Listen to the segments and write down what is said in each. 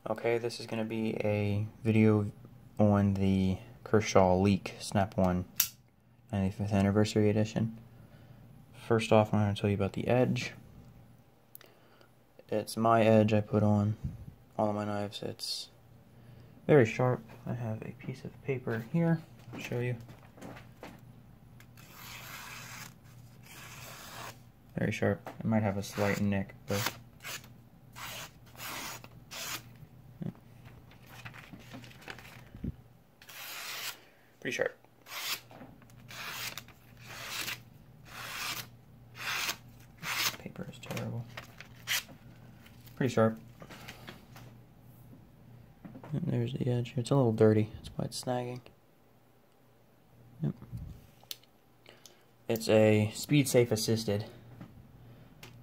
Okay, this is going to be a video on the Kershaw Leek Snap One 95th Anniversary Edition. First off, I'm going to tell you about the edge. It's my edge I put on all of my knives. It's very sharp. I have a piece of paper here. I'll show you. Very sharp. It might have a slight nick, but pretty sharp. Paper is terrible. Pretty sharp. And there's the edge. It's a little dirty. That's why it's snagging. Yep. It's a speed safe assisted.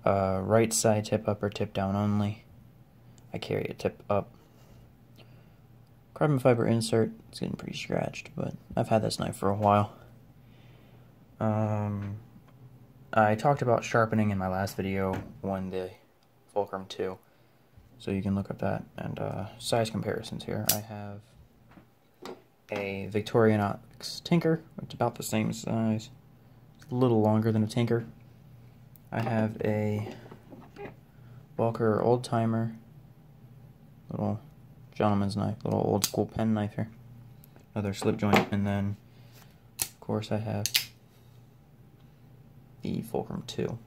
Right side tip up or tip down only. I carry a tip up. Carbon fiber insert. It's getting pretty scratched, but I've had this knife for a while. I talked about sharpening in my last video on the Fulcrum 2, so you can look up that. And size comparisons here. I have a Victorinox Tinker, which is about the same size. It's a little longer than a Tinker. I have a Walker Old Timer, little gentleman's knife, little old school pen knife here. Another slip joint, and then of course I have the Fulcrum 2.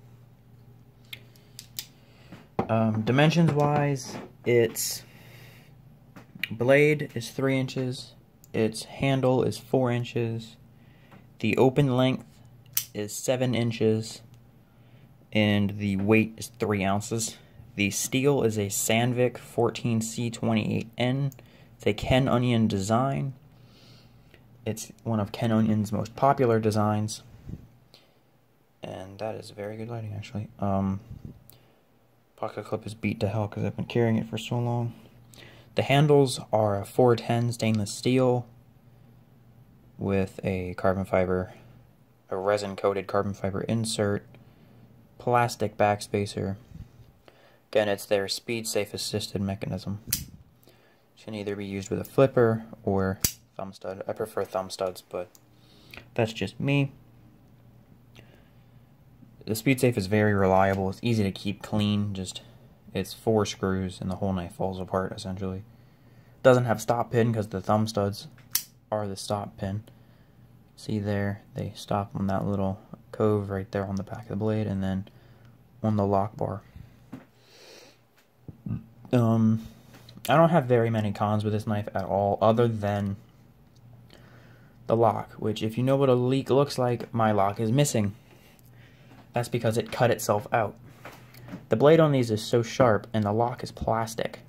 Dimensions wise, its blade is 3 inches, its handle is 4 inches, the open length is 7 inches, and the weight is 3 ounces. The steel is a Sandvik 14C28N. It's a Ken Onion design. It's one of Ken Onion's most popular designs. And that is very good lighting, actually. Pocket clip is beat to hell because I've been carrying it for so long. The handles are a 410 stainless steel with a carbon fiber, a resin-coated carbon fiber insert, plastic backspacer. Again, it's their speed safe assisted mechanism. It can either be used with a flipper or thumb stud. I prefer thumb studs, but that's just me. The speed safe is very reliable. It's easy to keep clean. It's 4 screws and the whole knife falls apart essentially. Doesn't have stop pin because the thumb studs are the stop pin. See there, they stop on that little cove right there on the back of the blade, and then on the lock bar. I don't have very many cons with this knife at all, other than the lock, which, if you know what a leek looks like, my lock is missing. That's because it cut itself out. The blade on these is so sharp, and the lock is plastic.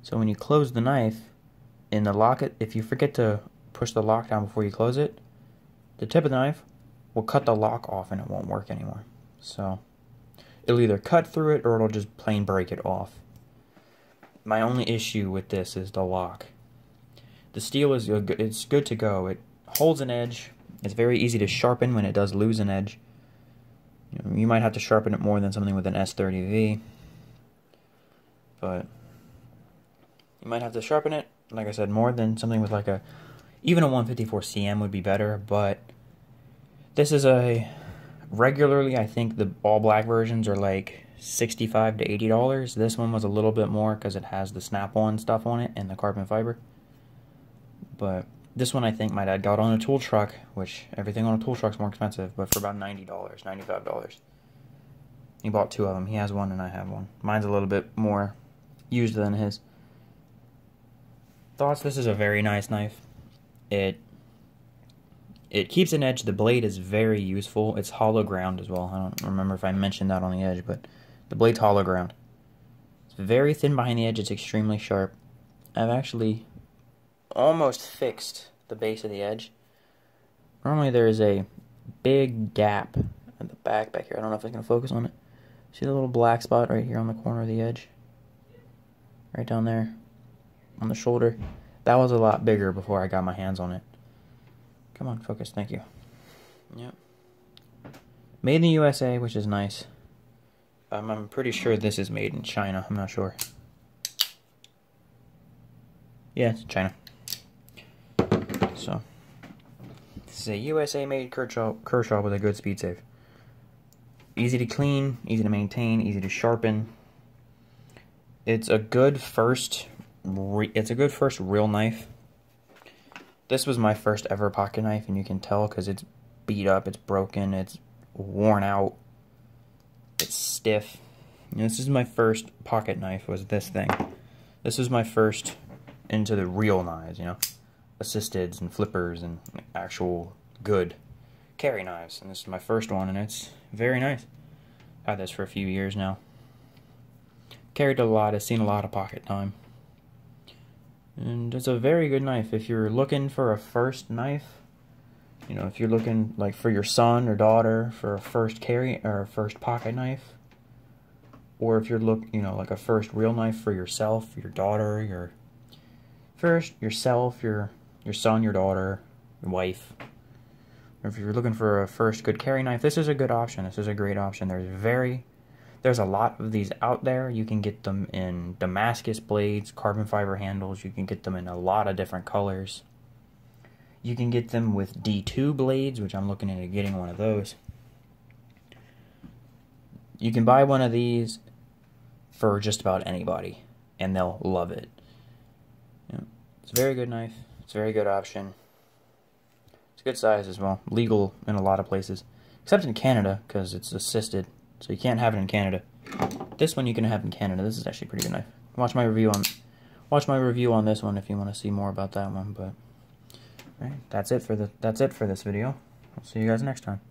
So when you close the knife, in the lock, if you forget to push the lock down before you close it, the tip of the knife will cut the lock off and it won't work anymore. So it'll either cut through it or it'll just plain break it off. My only issue with this is the lock. The steel is it's good to go. It holds an edge. It's very easy to sharpen when it does lose an edge. You might have to sharpen it more than something with an S30V, but you might have to sharpen it, like I said, more than something with even a 154 CM would be better. But this is regularly, I think the all black versions are like $65 to $80. This one was a little bit more because it has the snap-on stuff on it and the carbon fiber. But this one I think my dad got on a tool truck, which everything on a tool truck is more expensive, but for about $90, $95. He bought 2 of them. He has one and I have one. Mine's a little bit more used than his. Thoughts, this is a very nice knife. It keeps an edge. The blade is very useful. It's hollow ground as well. I don't remember if I mentioned that on the edge, but the blade's hollow ground. It's very thin behind the edge. It's extremely sharp. I've actually almost fixed the base of the edge. Normally there is a big gap at the back here. I don't know if I can focus on it. See the little black spot right here on the corner of the edge? Right down there on the shoulder. That was a lot bigger before I got my hands on it. Come on, focus, thank you. Yep. Made in the USA, which is nice. I'm pretty sure this is made in China. I'm not sure. Yeah, it's China. So, this is a USA-made Kershaw with a good speed save. Easy to clean, easy to maintain, easy to sharpen. It's a good first real knife. This was my first ever pocket knife, and you can tell because it's beat up, it's broken, it's worn out, it's stiff. And this is my first pocket knife, was this thing. This was my first into the real knives, you know, assisteds and flippers and actual good carry knives. And this is my first one, and it's very nice. I've had this for a few years now. Carried a lot, I've seen a lot of pocket time. And it's a very good knife. If you're looking for a first knife, you know, if you're looking like for your son or daughter for a first carry or a first pocket knife, or if you're like a first real knife for yourself, your daughter, your son, your daughter, your wife. Or if you're looking for a first good carry knife, this is a good option. This is a great option. There's a lot of these out there. You can get them in Damascus blades, carbon fiber handles. You can get them in a lot of different colors. You can get them with D2 blades, which I'm looking into getting one of those. You can buy one of these for just about anybody, and they'll love it. Yeah. It's a very good knife. It's a very good option. It's a good size as well. Legal in a lot of places, except in Canada because it's assisted. So you can't have it in Canada. This one you can have in Canada. This is actually a pretty good knife. Watch my review on this one if you want to see more about that one. But all right, that's it for this video. I'll see you guys next time.